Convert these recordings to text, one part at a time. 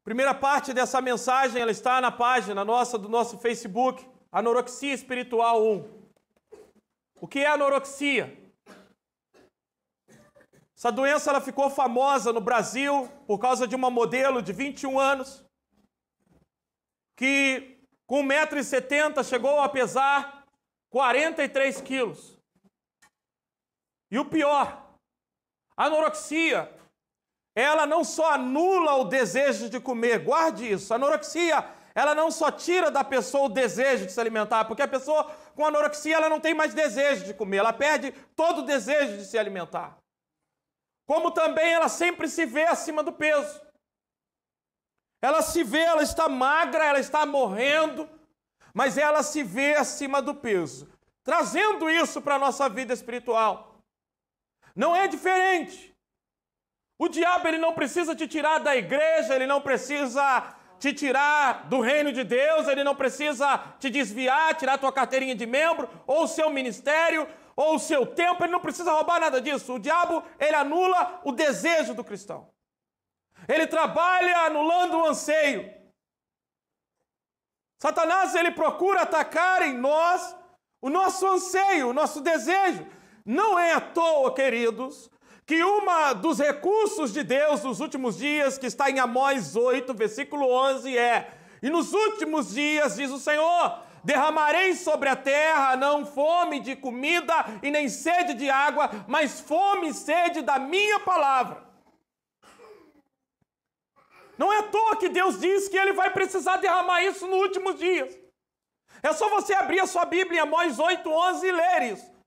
Primeira parte dessa mensagem, ela está na página do nosso Facebook, Anorexia Espiritual 1. O que é anorexia? Essa doença ela ficou famosa no Brasil por causa de uma modelo de 21 anos que com 1,70 m chegou a pesar 43 quilos. E o pior, a anorexia, ela não só anula o desejo de comer, guarde isso, a anorexia, ela não só tira da pessoa o desejo de se alimentar, porque a pessoa com anorexia, ela não tem mais desejo de comer, ela perde todo o desejo de se alimentar. Como também ela sempre se vê acima do peso. Ela se vê, ela está magra, ela está morrendo, mas ela se vê acima do peso. Trazendo isso para a nossa vida espiritual. Não é diferente. O diabo ele não precisa te tirar da igreja, ele não precisa te tirar do reino de Deus, ele não precisa te desviar, tirar a tua carteirinha de membro, ou o seu ministério, ou o seu tempo, ele não precisa roubar nada disso. O diabo, ele anula o desejo do cristão. Ele trabalha anulando o anseio. Satanás, ele procura atacar em nós o nosso anseio, o nosso desejo. Não é à toa, queridos, que dos recursos de Deus nos últimos dias, que está em Amós 8, versículo 11, e nos últimos dias, diz o Senhor, derramarei sobre a terra não fome de comida e nem sede de água, mas fome e sede da minha palavra. Não é à toa que Deus diz que Ele vai precisar derramar isso nos últimos dias. É só você abrir a sua Bíblia em Amós 8, 11 e ler isso.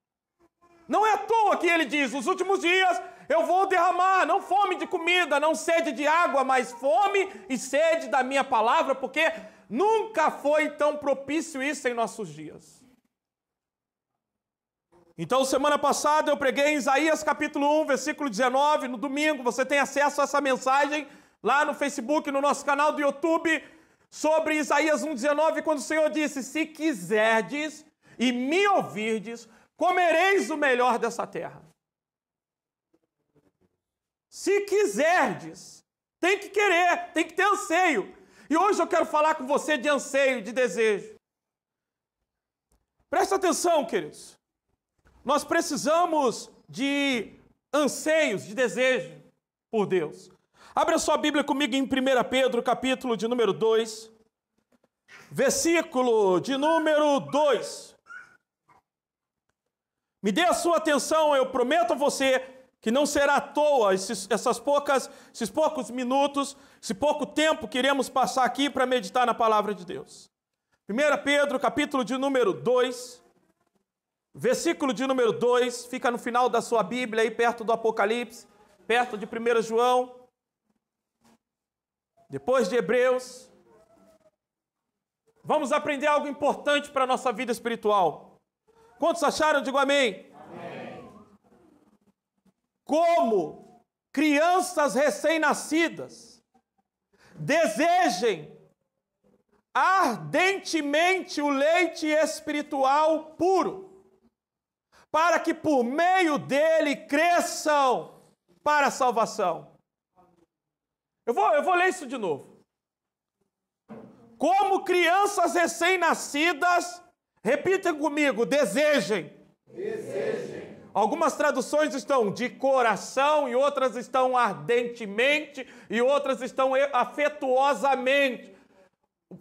Não é à toa que Ele diz, nos últimos dias eu vou derramar, não fome de comida, não sede de água, mas fome e sede da minha palavra, porque nunca foi tão propício isso em nossos dias. Então, semana passada eu preguei em Isaías capítulo 1, versículo 19, no domingo, você tem acesso a essa mensagem lá no Facebook, no nosso canal do YouTube, sobre Isaías 1,19, quando o Senhor disse, se quiserdes e me ouvirdes, comereis o melhor dessa terra. Se quiserdes, tem que querer, tem que ter anseio. E hoje eu quero falar com você de anseio, de desejo. Presta atenção, queridos. Nós precisamos de anseios, de desejo por Deus. Abra sua Bíblia comigo em 1 Pedro, capítulo de número 2, versículo de número 2. Me dê a sua atenção, eu prometo a você que não será à toa esses poucos minutos, esse pouco tempo que iremos passar aqui para meditar na palavra de Deus. 1 Pedro, capítulo de número 2, versículo de número 2, fica no final da sua Bíblia, aí perto do Apocalipse, perto de 1 João, depois de Hebreus. Vamos aprender algo importante para a nossa vida espiritual. Quantos acharam? Digo amém. Como crianças recém-nascidas desejem ardentemente o leite espiritual puro, para que por meio dele cresçam para a salvação. Eu vou ler isso de novo. Como crianças recém-nascidas, repitam comigo, desejem. Algumas traduções estão de coração, e outras estão ardentemente, e outras estão afetuosamente.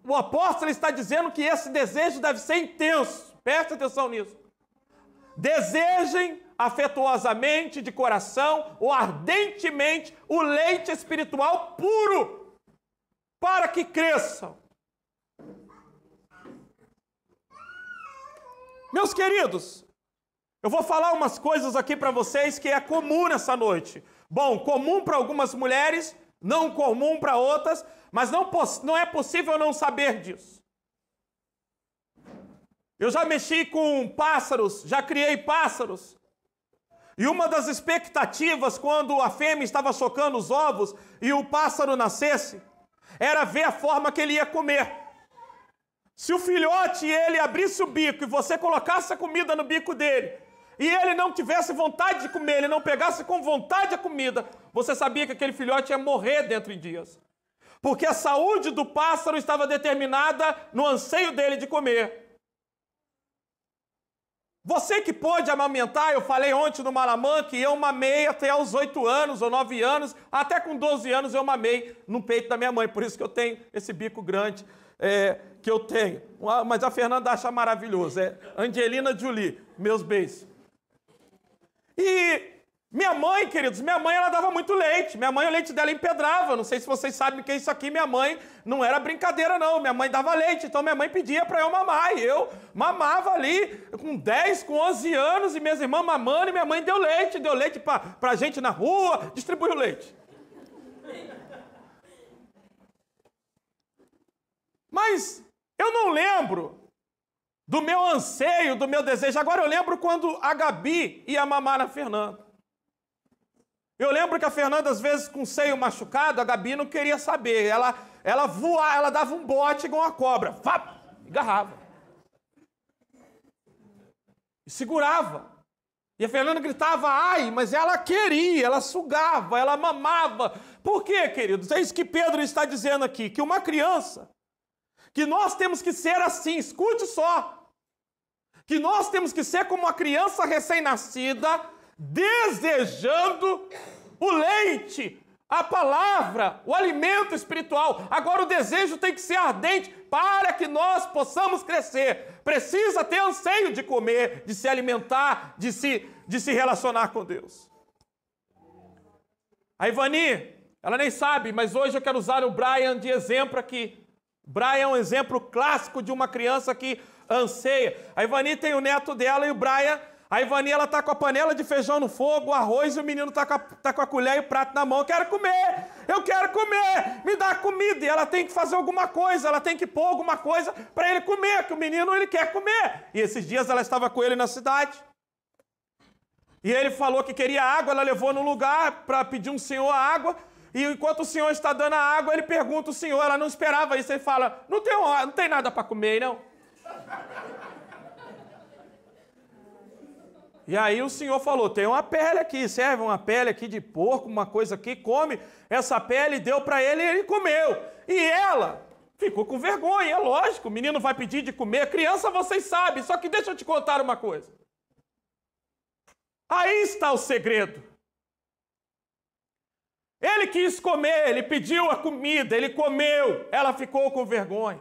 O apóstolo está dizendo que esse desejo deve ser intenso. Presta atenção nisso. Desejem afetuosamente, de coração, ou ardentemente, o leite espiritual puro, para que cresçam. Meus queridos, eu vou falar umas coisas aqui para vocês que é comum nessa noite. Bom, comum para algumas mulheres, não comum para outras, mas não é possível não saber disso. Eu já mexi com pássaros, já criei pássaros. E uma das expectativas quando a fêmea estava chocando os ovos e o pássaro nascesse, era ver a forma que ele ia comer. Se o filhote ele abrisse o bico e você colocasse a comida no bico dele, e ele não tivesse vontade de comer, ele não pegasse com vontade a comida, você sabia que aquele filhote ia morrer dentro de dias. Porque a saúde do pássaro estava determinada no anseio dele de comer. Você que pôde amamentar, eu falei ontem no Malamã que eu mamei até aos 8 anos ou 9 anos, até com 12 anos eu mamei no peito da minha mãe, por isso que eu tenho esse bico grande que eu tenho. Mas a Fernanda acha maravilhoso, é Angelina Jolie, meus beijos. E minha mãe, queridos, minha mãe ela dava muito leite, minha mãe o leite dela empedrava, não sei se vocês sabem o que é isso aqui, minha mãe não era brincadeira não, minha mãe dava leite, então minha mãe pedia para eu mamar, e eu mamava ali com 10, com 11 anos, e minhas irmãs mamando, e minha mãe deu leite para gente na rua, distribuiu leite. Mas eu não lembro do meu anseio, do meu desejo, agora eu lembro quando a Gabi ia mamar na Fernanda. Eu lembro que a Fernanda, às vezes, com o seio machucado, a Gabi não queria saber. Ela voava, ela dava um bote igual uma cobra. Vá, e agarrava. E segurava. E a Fernanda gritava, ai, mas ela queria, ela sugava, ela mamava. Por quê, queridos? É isso que Pedro está dizendo aqui, que uma criança, que nós temos que ser assim, escute só, que nós temos que ser como uma criança recém-nascida, desejando o leite, a palavra, o alimento espiritual. Agora o desejo tem que ser ardente para que nós possamos crescer. Precisa ter anseio de comer, de se alimentar, de se relacionar com Deus. A Ivani, ela nem sabe, mas hoje eu quero usar o Brian de exemplo aqui. Brian é um exemplo clássico de uma criança que anseia. A Ivani tem o neto dela e o Brian... A Ivani, ela tá com a panela de feijão no fogo, o arroz, e o menino tá com a colher e o prato na mão. Eu quero comer, me dá comida. E ela tem que fazer alguma coisa, ela tem que pôr alguma coisa para ele comer, que o menino, ele quer comer. E esses dias ela estava com ele na cidade. E ele falou que queria água, ela levou no lugar para pedir um senhor água. E enquanto o senhor está dando a água, ele pergunta ao senhor, ela não esperava isso, ele fala, não tem nada para comer, não? E aí o senhor falou, tem uma pele aqui, serve uma pele aqui de porco, uma coisa aqui, come essa pele, deu para ele e ele comeu. E ela ficou com vergonha, é lógico, o menino vai pedir de comer, criança vocês sabem, só que deixa eu te contar uma coisa. Aí está o segredo. Ele quis comer, ele pediu a comida, ele comeu, ela ficou com vergonha.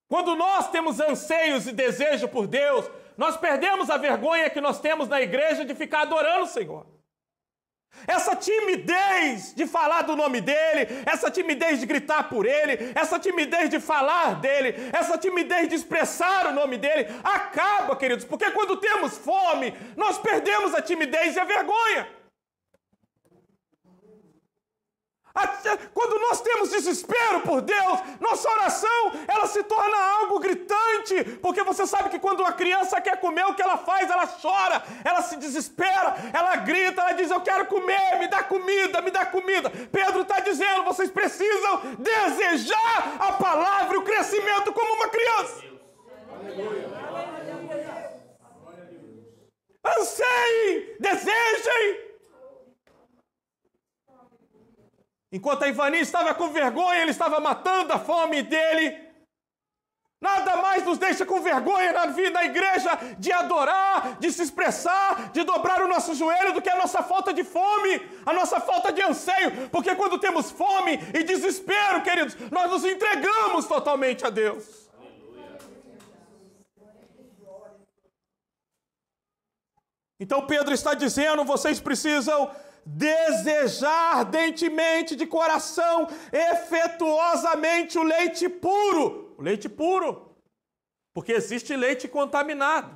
Quando nós temos anseios e desejo por Deus, nós perdemos a vergonha que nós temos na igreja de ficar adorando o Senhor. Essa timidez de falar do nome dEle, essa timidez de gritar por Ele, essa timidez de falar dEle, essa timidez de expressar o nome dEle, acaba, queridos, porque quando temos fome, nós perdemos a timidez e a vergonha. Quando nós temos desespero por Deus, nossa oração, ela se torna algo gritante, porque você sabe que quando uma criança quer comer, o que ela faz? Ela chora, ela se desespera, ela grita, ela diz, eu quero comer, me dá comida, me dá comida. Pedro está dizendo, vocês precisam desejar a palavra e o crescimento como uma criança. Anseiem, desejem. Enquanto a Ivani estava com vergonha, ele estava matando a fome dele. Nada mais nos deixa com vergonha na vida da igreja de adorar, de se expressar, de dobrar o nosso joelho do que a nossa falta de fome, a nossa falta de anseio. Porque quando temos fome e desespero, queridos, nós nos entregamos totalmente a Deus. Então Pedro está dizendo, vocês precisam desejar ardentemente, de coração, efetuosamente o leite puro. O leite puro. Porque existe leite contaminado.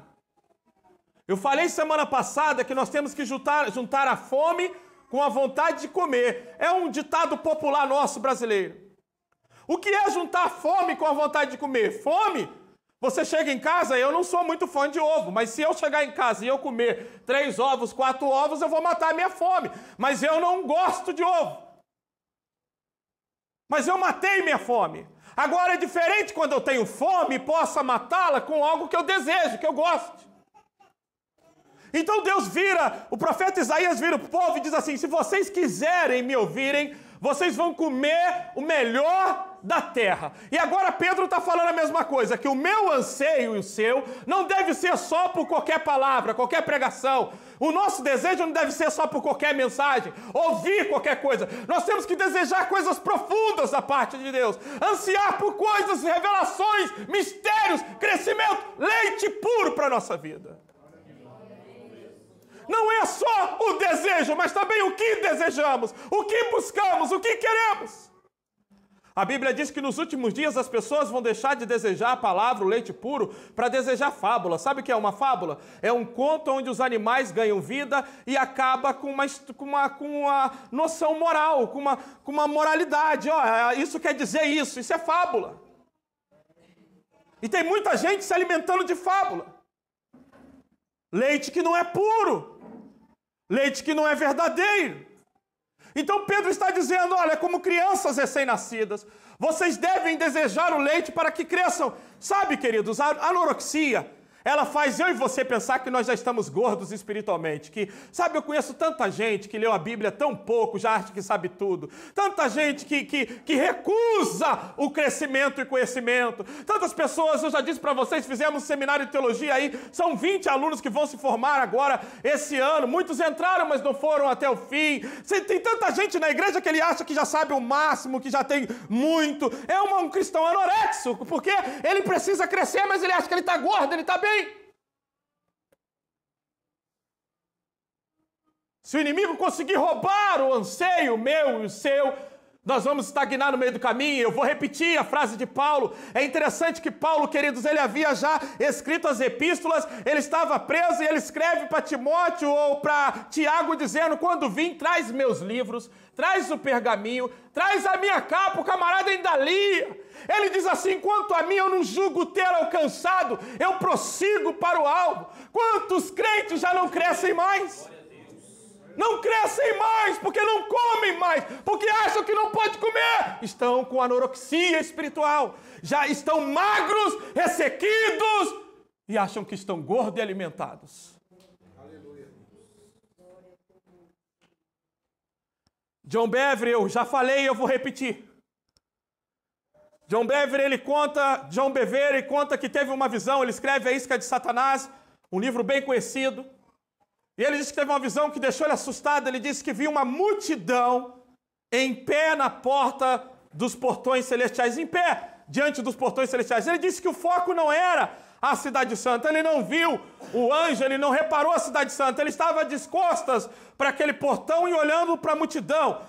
Eu falei semana passada que nós temos que juntar a fome com a vontade de comer. É um ditado popular nosso brasileiro. O que é juntar fome com a vontade de comer? Fome? Você chega em casa, eu não sou muito fã de ovo, mas se eu chegar em casa e eu comer 3 ovos, 4 ovos, eu vou matar a minha fome. Mas eu não gosto de ovo. Mas eu matei minha fome. Agora é diferente quando eu tenho fome e possa matá-la com algo que eu desejo, que eu gosto. Então Deus vira, o profeta Isaías vira o povo e diz assim, se vocês quiserem me ouvirem, vocês vão comer o melhor da terra. E agora Pedro está falando a mesma coisa, que o meu anseio e o seu não deve ser só por qualquer palavra, qualquer pregação. O nosso desejo não deve ser só por qualquer mensagem, ouvir qualquer coisa. Nós temos que desejar coisas profundas da parte de Deus, ansiar por coisas, revelações, mistérios, crescimento, leite puro para a nossa vida. Não é só o desejo, mas também o que desejamos, o que buscamos, o que queremos. A Bíblia diz que nos últimos dias as pessoas vão deixar de desejar a palavra, o leite puro, para desejar fábula. Sabe o que é uma fábula? É um conto onde os animais ganham vida e acaba com uma noção moral, com uma moralidade. Isso quer dizer isso é fábula. E tem muita gente se alimentando de fábula. Leite que não é puro. Leite que não é verdadeiro. Então Pedro está dizendo, olha, como crianças recém-nascidas, vocês devem desejar o leite para que cresçam. Sabe, queridos, a anorexia, ela faz eu e você pensar que nós já estamos gordos espiritualmente. Sabe, eu conheço tanta gente que leu a Bíblia tão pouco, já acha que sabe tudo. Tanta gente que recusa o crescimento e conhecimento. Tantas pessoas, eu já disse para vocês, fizemos um seminário de teologia aí, são 20 alunos que vão se formar agora esse ano. Muitos entraram, mas não foram até o fim. Tem tanta gente na igreja que ele acha que já sabe o máximo, que já tem muito. É um cristão anorexo, porque ele precisa crescer, mas ele acha que ele está gordo, ele está bem. Se o inimigo conseguir roubar o anseio meu e o seu, nós vamos estagnar no meio do caminho. Eu vou repetir a frase de Paulo. É interessante que Paulo, queridos, ele havia já escrito as epístolas, ele estava preso e ele escreve para Timóteo ou para Tiago dizendo, quando vim, traz meus livros, traz o pergaminho, traz a minha capa, o camarada ainda lia. Ele diz assim, quanto a mim eu não julgo ter alcançado, eu prossigo para o alvo. Quantos crentes já não crescem mais? Não crescem mais, porque não comem mais, porque acham que não pode comer. Estão com anorexia espiritual, já estão magros, ressequidos e acham que estão gordos e alimentados. Aleluia. John Bevere, eu já falei e eu vou repetir. John Bevere conta que teve uma visão, ele escreve A Isca de Satanás, um livro bem conhecido. E ele disse que teve uma visão que deixou ele assustado. Ele disse que viu uma multidão em pé na porta dos portões celestiais, em pé diante dos portões celestiais. Ele disse que o foco não era a Cidade Santa. Ele não viu o anjo, ele não reparou a Cidade Santa. Ele estava de costas para aquele portão e olhando para a multidão.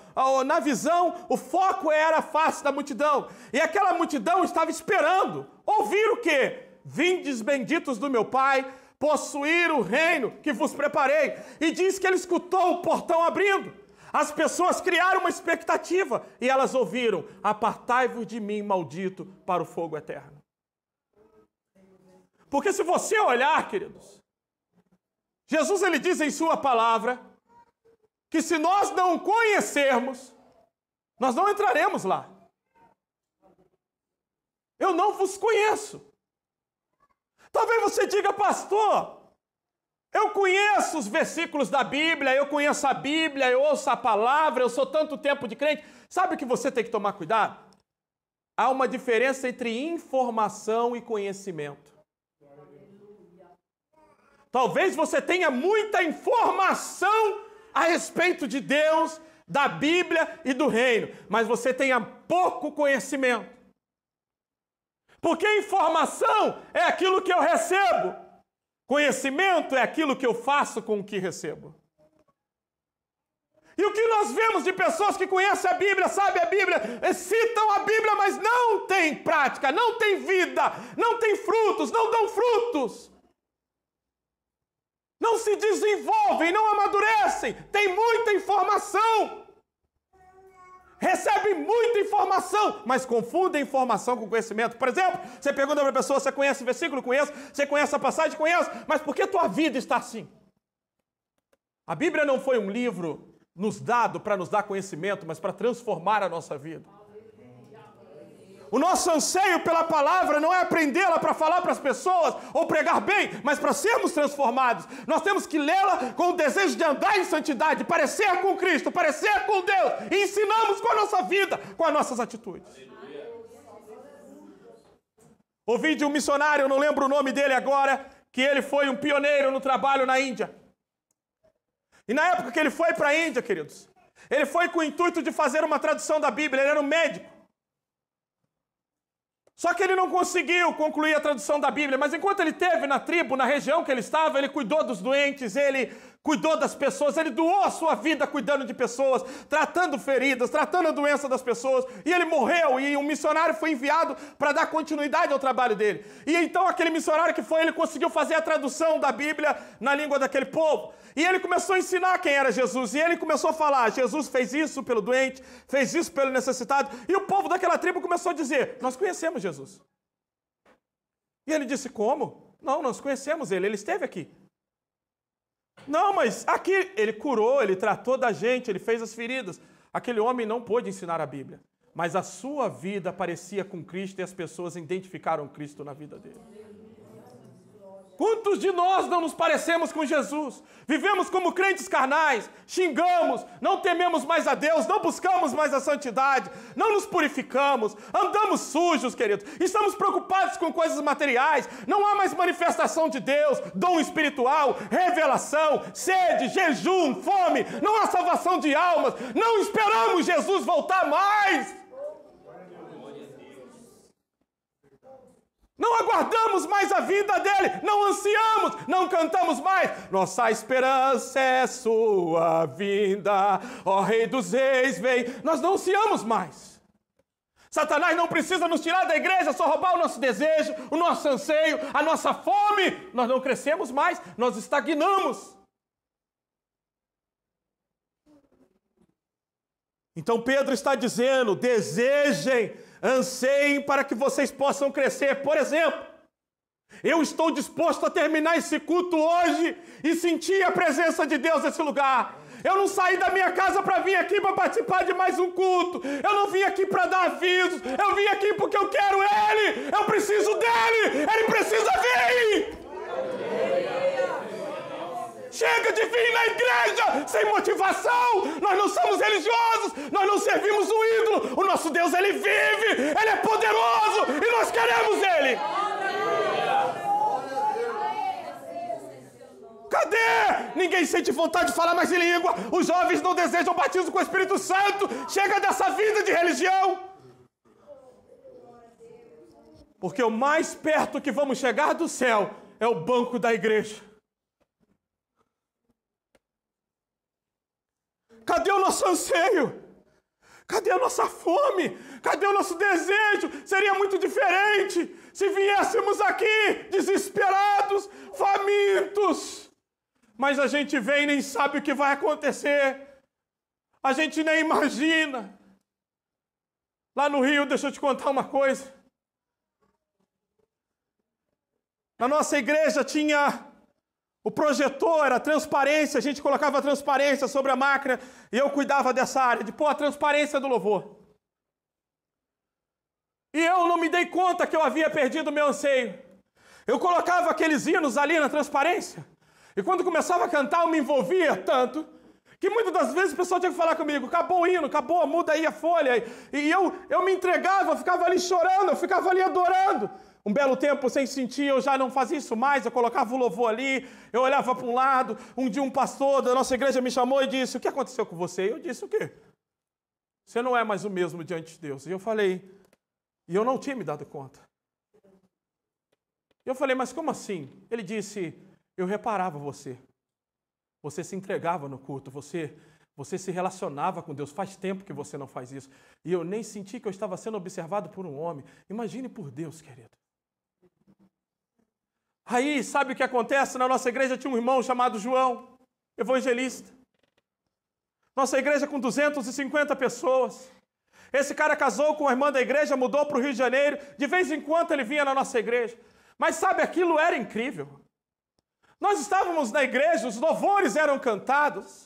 Na visão, o foco era a face da multidão. E aquela multidão estava esperando ouvir o quê? Vindes benditos do meu Pai, possuir o reino que vos preparei. E diz que ele escutou o portão abrindo. As pessoas criaram uma expectativa e elas ouviram, apartai-vos de mim, maldito, para o fogo eterno. Porque se você olhar, queridos, Jesus ele diz em sua palavra que se nós não conhecermos, nós não entraremos lá. Eu não vos conheço. Talvez você diga, pastor, eu conheço os versículos da Bíblia, eu conheço a Bíblia, eu ouço a palavra, eu sou tanto tempo de crente. Sabe o que você tem que tomar cuidado? Há uma diferença entre informação e conhecimento. Talvez você tenha muita informação a respeito de Deus, da Bíblia e do reino, mas você tenha pouco conhecimento. Porque informação é aquilo que eu recebo. Conhecimento é aquilo que eu faço com o que recebo. E o que nós vemos de pessoas que conhecem a Bíblia, sabem a Bíblia, citam a Bíblia, mas não têm prática, não têm vida, não têm frutos, não dão frutos. Não se desenvolvem, não amadurecem, tem muita informação. Recebe muita informação, mas confunde informação com conhecimento. Por exemplo, você pergunta para a pessoa, você conhece o versículo? Conheço. Você conhece a passagem? Conheço. Mas por que tua vida está assim? A Bíblia não foi um livro nos dado para nos dar conhecimento, mas para transformar a nossa vida. O nosso anseio pela palavra não é aprendê-la para falar para as pessoas ou pregar bem, mas para sermos transformados. Nós temos que lê-la com o desejo de andar em santidade, parecer com Cristo, parecer com Deus. E ensinamos com a nossa vida, com as nossas atitudes. Ouvi de um missionário, eu não lembro o nome dele agora, que ele foi um pioneiro no trabalho na Índia. E na época que ele foi para a Índia, queridos, ele foi com o intuito de fazer uma tradução da Bíblia, ele era um médico. Só que ele não conseguiu concluir a tradução da Bíblia, mas enquanto ele esteve na tribo, na região que ele estava, ele cuidou dos doentes, ele cuidou das pessoas, ele doou a sua vida cuidando de pessoas, tratando feridas, tratando a doença das pessoas, e ele morreu, e um missionário foi enviado para dar continuidade ao trabalho dele. E então aquele missionário que foi, ele conseguiu fazer a tradução da Bíblia na língua daquele povo. E ele começou a ensinar quem era Jesus. E ele começou a falar, Jesus fez isso pelo doente, fez isso pelo necessitado. E o povo daquela tribo começou a dizer, nós conhecemos Jesus. E ele disse, como? Não, nós conhecemos ele esteve aqui. Não, mas aqui ele curou, ele tratou da gente, ele fez as feridas. Aquele homem não pôde ensinar a Bíblia. Mas a sua vida parecia com Cristo e as pessoas identificaram Cristo na vida dele. Quantos de nós não nos parecemos com Jesus? Vivemos como crentes carnais, xingamos, não tememos mais a Deus, não buscamos mais a santidade, não nos purificamos, andamos sujos, queridos, estamos preocupados com coisas materiais, não há mais manifestação de Deus, dom espiritual, revelação, sede, jejum, fome, não há salvação de almas, não esperamos Jesus voltar mais. Não aguardamos mais a vinda dele, não ansiamos, não cantamos mais. Nossa esperança é sua vinda, ó Rei dos Reis, vem. Nós não ansiamos mais. Satanás não precisa nos tirar da igreja, só roubar o nosso desejo, o nosso anseio, a nossa fome. Nós não crescemos mais, nós estagnamos. Então Pedro está dizendo, desejem, anseiem para que vocês possam crescer. Por exemplo, eu estou disposto a terminar esse culto hoje e sentir a presença de Deus nesse lugar. Eu não saí da minha casa para vir aqui para participar de mais um culto. Eu não vim aqui para dar avisos. Eu vim aqui porque eu quero Ele. Eu preciso dEle. Ele precisa vir. Chega de vir na igreja sem motivação. Nós não somos religiosos. Nós não servimos um ídolo. O nosso Deus, Ele vive. Ele é poderoso. E nós queremos Ele. Cadê? Ninguém sente vontade de falar mais em língua. Os jovens não desejam batismo com o Espírito Santo. Chega dessa vida de religião. Porque o mais perto que vamos chegar do céu é o banco da igreja. Cadê o nosso anseio? Cadê a nossa fome? Cadê o nosso desejo? Seria muito diferente se viéssemos aqui desesperados, famintos. Mas a gente vem e nem sabe o que vai acontecer. A gente nem imagina. Lá no Rio, deixa eu te contar uma coisa. Na nossa igreja tinha o projetor, a transparência, a gente colocava a transparência sobre a máquina e eu cuidava dessa área, de pôr a transparência do louvor. E eu não me dei conta que eu havia perdido o meu anseio. Eu colocava aqueles hinos ali na transparência e quando começava a cantar eu me envolvia tanto que muitas das vezes o pessoal tinha que falar comigo, acabou o hino, acabou, muda aí a folha. E eu me entregava, eu ficava ali chorando, eu ficava ali adorando. Um belo tempo sem sentir, eu já não fazia isso mais, eu colocava o louvor ali, eu olhava para um lado, um dia um pastor da nossa igreja me chamou e disse, o que aconteceu com você? Eu disse, o quê? Você não é mais o mesmo diante de Deus. E eu falei, e eu não tinha me dado conta. E eu falei, mas como assim? Ele disse, eu reparava você. Você se entregava no culto, você se relacionava com Deus. Faz tempo que você não faz isso. E eu nem senti que eu estava sendo observado por um homem. Imagine por Deus, querido. Aí, sabe o que acontece? Na nossa igreja tinha um irmão chamado João, evangelista. Nossa igreja com 250 pessoas. Esse cara casou com uma irmã da igreja, mudou para o Rio de Janeiro. De vez em quando ele vinha na nossa igreja. Mas sabe, aquilo era incrível. Nós estávamos na igreja, os louvores eram cantados.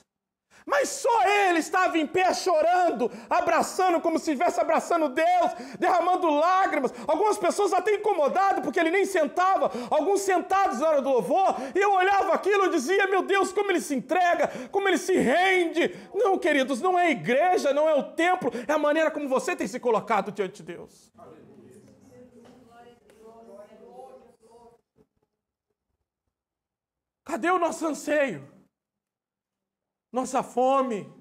Mas só ele estava em pé chorando, abraçando como se estivesse abraçando Deus, derramando lágrimas. Algumas pessoas até incomodadas porque ele nem sentava, alguns sentados na hora do louvor, e eu olhava aquilo e dizia, meu Deus, como ele se entrega, como ele se rende. Não, queridos, não é a igreja, não é o templo, é a maneira como você tem se colocado diante de Deus. Cadê o nosso anseio? Nossa fome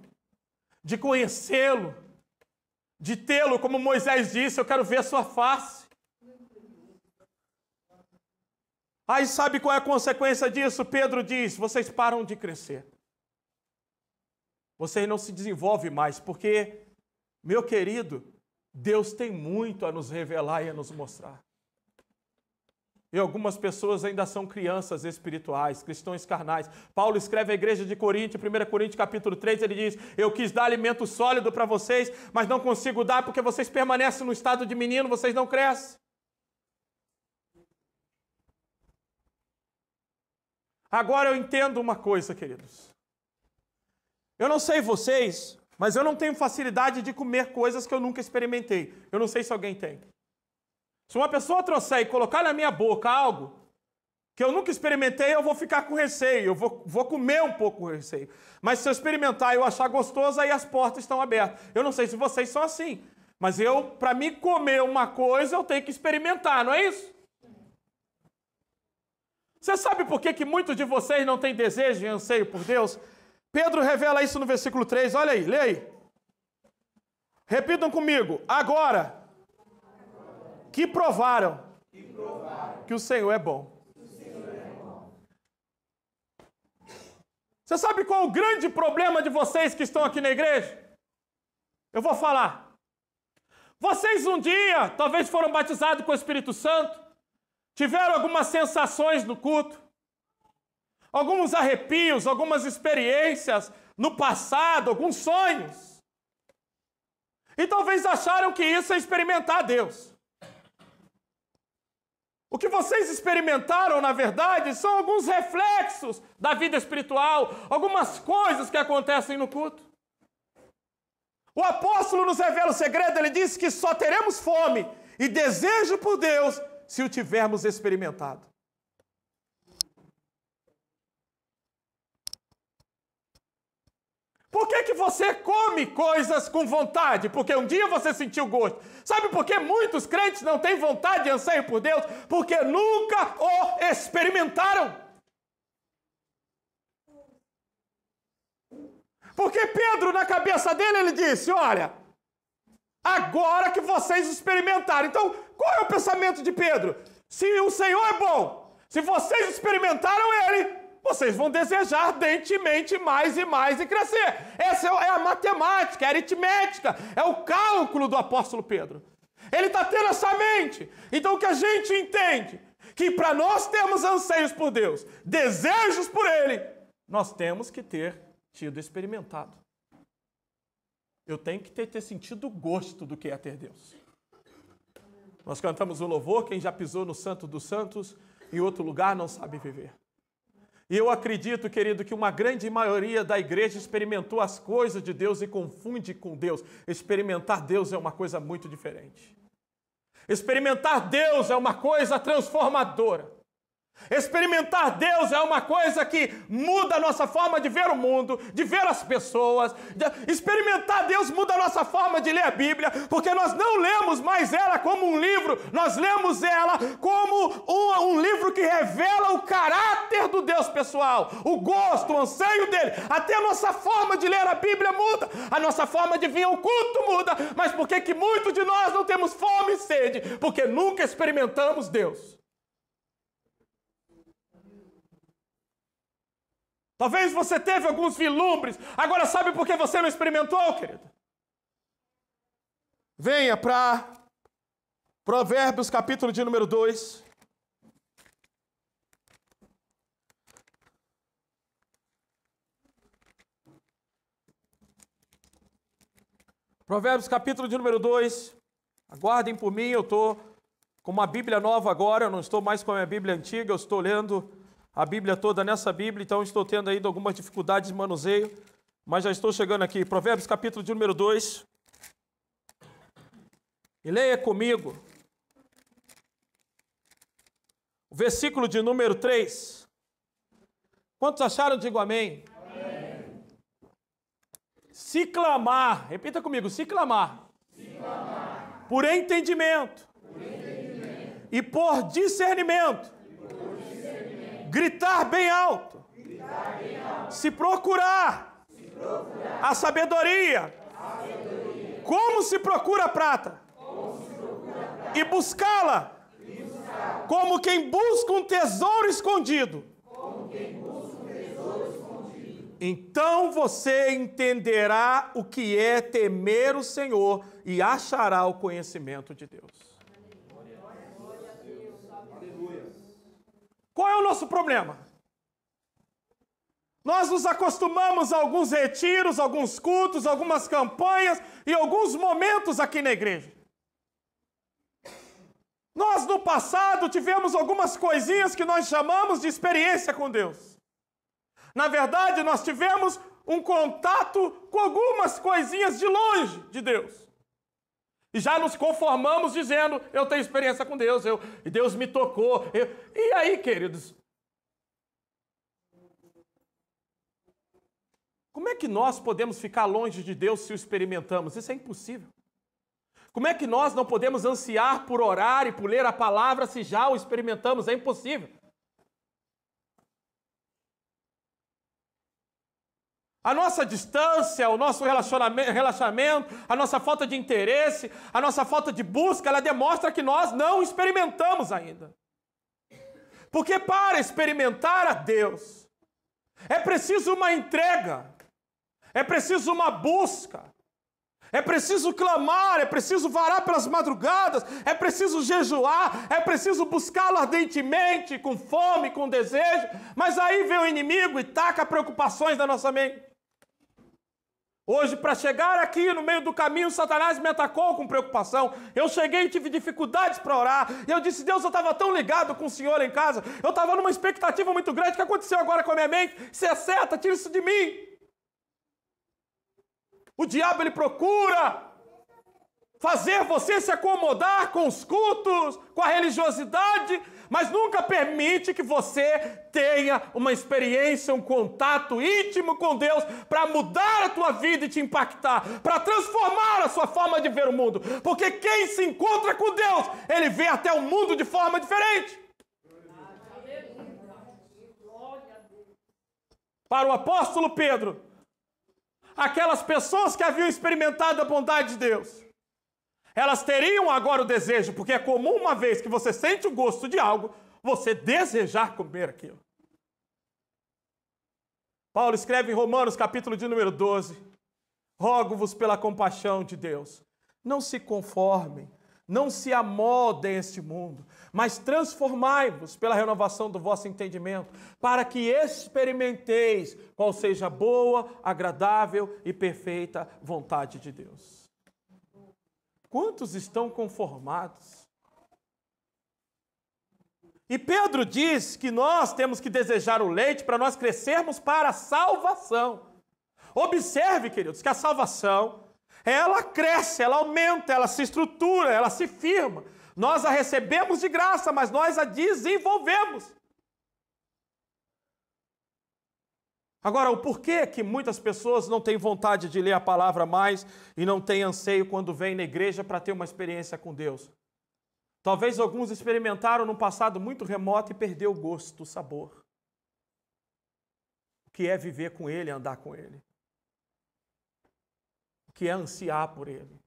de conhecê-lo, de tê-lo, como Moisés disse, eu quero ver a sua face. Aí sabe qual é a consequência disso? Pedro diz, vocês param de crescer. Vocês não se desenvolvem mais, porque, meu querido, Deus tem muito a nos revelar e a nos mostrar. E algumas pessoas ainda são crianças espirituais, cristãos carnais. Paulo escreve à igreja de Corinto, 1 Coríntios capítulo 3, ele diz, eu quis dar alimento sólido para vocês, mas não consigo dar porque vocês permanecem no estado de menino, vocês não crescem. Agora eu entendo uma coisa, queridos. Eu não sei vocês, mas eu não tenho facilidade de comer coisas que eu nunca experimentei. Eu não sei se alguém tem. Se uma pessoa trouxer e colocar na minha boca algo que eu nunca experimentei, eu vou ficar com receio, eu vou comer um pouco com receio. Mas se eu experimentar e eu achar gostoso, aí as portas estão abertas. Eu não sei se vocês são assim, mas para mim comer uma coisa, eu tenho que experimentar, não é isso? Você sabe por que muitos de vocês não têm desejo e anseio por Deus? Pedro revela isso no versículo 3, olha aí, lê aí. Repitam comigo, agora que provaram que o Senhor é bom. Você sabe qual é o grande problema de vocês que estão aqui na igreja? Eu vou falar. Vocês um dia, talvez foram batizados com o Espírito Santo, tiveram algumas sensações no culto, alguns arrepios, algumas experiências no passado, alguns sonhos. E talvez acharam que isso é experimentar Deus. O que vocês experimentaram, na verdade, são alguns reflexos da vida espiritual, algumas coisas que acontecem no culto. O apóstolo nos revela o segredo, ele disse que só teremos fome e desejo por Deus se o tivermos experimentado. Por que você come coisas com vontade? Porque um dia você sentiu gosto. Sabe por que muitos crentes não têm vontade e anseio por Deus? Porque nunca o experimentaram. Porque Pedro, na cabeça dele, ele disse, olha, agora que vocês experimentaram. Então, qual é o pensamento de Pedro? Se o Senhor é bom, se vocês experimentaram Ele, vocês vão desejar ardentemente mais e mais e crescer. Essa é a matemática, é a aritmética, é o cálculo do apóstolo Pedro. Ele está tendo essa mente. Então o que a gente entende? Que para nós termos anseios por Deus, desejos por Ele, nós temos que ter tido experimentado. Eu tenho que ter sentido o gosto do que é ter Deus. Nós cantamos o louvor, quem já pisou no Santo dos Santos, em outro lugar não sabe viver. E eu acredito, querido, que uma grande maioria da igreja experimentou as coisas de Deus e confunde com Deus. Experimentar Deus é uma coisa muito diferente. Experimentar Deus é uma coisa transformadora. Experimentar Deus é uma coisa que muda a nossa forma de ver o mundo, de ver as pessoas. Experimentar Deus muda a nossa forma de ler a Bíblia, porque nós não lemos mais ela como um livro, nós lemos ela como um livro que revela o caráter do Deus pessoal, o gosto, o anseio dele. Até a nossa forma de ler a Bíblia muda, a nossa forma de vir ao culto muda. Mas por que muitos de nós não temos fome e sede? Porque nunca experimentamos Deus. Talvez você teve alguns vislumbres. Agora sabe por que você não experimentou, querido? Venha para Provérbios, capítulo de número 2. Provérbios, capítulo de número 2. Aguardem por mim, eu estou com uma Bíblia nova agora, eu não estou mais com a minha Bíblia antiga, eu estou lendo a Bíblia toda nessa Bíblia, então estou tendo ainda algumas dificuldades de manuseio. mas já estou chegando aqui. Provérbios capítulo de número 2. E leia comigo o versículo de número 3. Quantos acharam? Digo amém. Amém. Se clamar, repita comigo, se clamar, por entendimento, e por discernimento, gritar bem alto, se procurar a sabedoria, como se procura a prata, e buscá-la como quem busca um tesouro escondido. Então você entenderá o que é temer o Senhor e achará o conhecimento de Deus. Qual é o nosso problema? Nós nos acostumamos a alguns retiros, alguns cultos, algumas campanhas e alguns momentos aqui na igreja. Nós, no passado, tivemos algumas coisinhas que nós chamamos de experiência com Deus. Na verdade, nós tivemos um contato com algumas coisinhas de longe de Deus. E já nos conformamos dizendo, eu tenho experiência com Deus, e Deus me tocou. E aí, queridos? Como é que nós podemos ficar longe de Deus se o experimentamos? Isso é impossível. Como é que nós não podemos ansiar por orar e por ler a palavra se já o experimentamos? É impossível. A nossa distância, o nosso relaxamento, a nossa falta de interesse, a nossa falta de busca, ela demonstra que nós não experimentamos ainda. Porque para experimentar a Deus, é preciso uma entrega, é preciso uma busca, é preciso clamar, é preciso varar pelas madrugadas, é preciso jejuar, é preciso buscá-lo ardentemente, com fome, com desejo. Mas aí vem o inimigo e taca preocupações na nossa mente. Hoje, para chegar aqui no meio do caminho, Satanás me atacou com preocupação. Eu cheguei e tive dificuldades para orar. E eu disse, Deus, eu estava tão ligado com o Senhor em casa. Eu estava numa expectativa muito grande. O que aconteceu agora com a minha mente? Isso é seta, tira isso de mim. O diabo, ele procura fazer você se acomodar com os cultos, com a religiosidade, mas nunca permite que você tenha uma experiência, um contato íntimo com Deus para mudar a tua vida e te impactar, para transformar a sua forma de ver o mundo. Porque quem se encontra com Deus, ele vê até o mundo de forma diferente. Para o apóstolo Pedro, aquelas pessoas que haviam experimentado a bondade de Deus, elas teriam agora o desejo, porque é comum uma vez que você sente o gosto de algo, você desejar comer aquilo. Paulo escreve em Romanos, capítulo de número 12, rogo-vos pela compaixão de Deus, não se conformem, não se amoldem a este mundo, mas transformai-vos pela renovação do vosso entendimento, para que experimenteis qual seja a boa, agradável e perfeita vontade de Deus. Quantos estão conformados? E Pedro diz que nós temos que desejar o leite para nós crescermos para a salvação. Observe, queridos, que a salvação, ela cresce, ela aumenta, ela se estrutura, ela se firma. Nós a recebemos de graça, mas nós a desenvolvemos. Agora, o porquê que muitas pessoas não têm vontade de ler a palavra mais e não têm anseio quando vêm na igreja para ter uma experiência com Deus? Talvez alguns experimentaram num passado muito remoto e perdeu o gosto, o sabor. O que é viver com Ele, andar com Ele. O que é ansiar por Ele.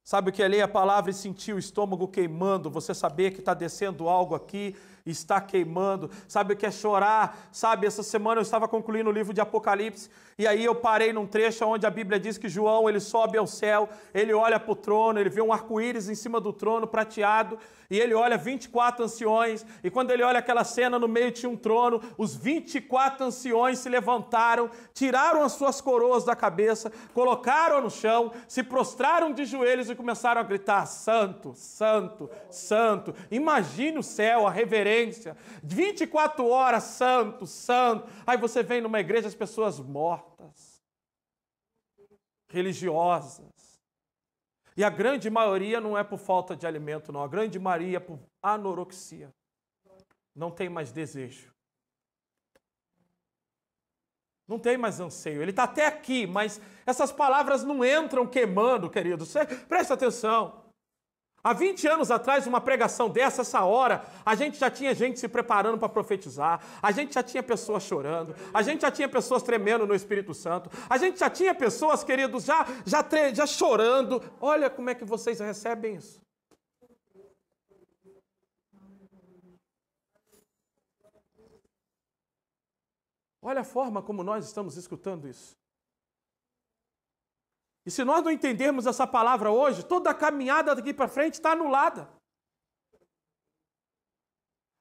Sabe o que é ler a palavra e sentir o estômago queimando, você saber que está descendo algo aqui, está queimando. Sabe o que é chorar? Sabe, essa semana eu estava concluindo o livro de Apocalipse, e aí eu parei num trecho onde a Bíblia diz que João, ele sobe ao céu, ele olha para o trono, ele vê um arco-íris em cima do trono prateado, e ele olha 24 anciões, e quando ele olha aquela cena, no meio tinha um trono, os 24 anciões se levantaram, tiraram as suas coroas da cabeça, colocaram no chão, se prostraram de joelhos e começaram a gritar, santo, santo, santo. Imagine o céu, a reverência, violência, 24 horas, santo, santo. Aí você vem numa igreja, as pessoas mortas, religiosas. E a grande maioria não é por falta de alimento, não. A grande maioria é por anorexia. Não tem mais desejo. Não tem mais anseio. Ele está até aqui, mas essas palavras não entram queimando, querido. Você presta atenção. Há 20 anos atrás, uma pregação dessa, essa hora, a gente já tinha gente se preparando para profetizar, a gente já tinha pessoas chorando, a gente já tinha pessoas tremendo no Espírito Santo, a gente já tinha pessoas, queridos, já chorando. Olha como é que vocês recebem isso. Olha a forma como nós estamos escutando isso. E se nós não entendermos essa palavra hoje, toda a caminhada daqui para frente está anulada.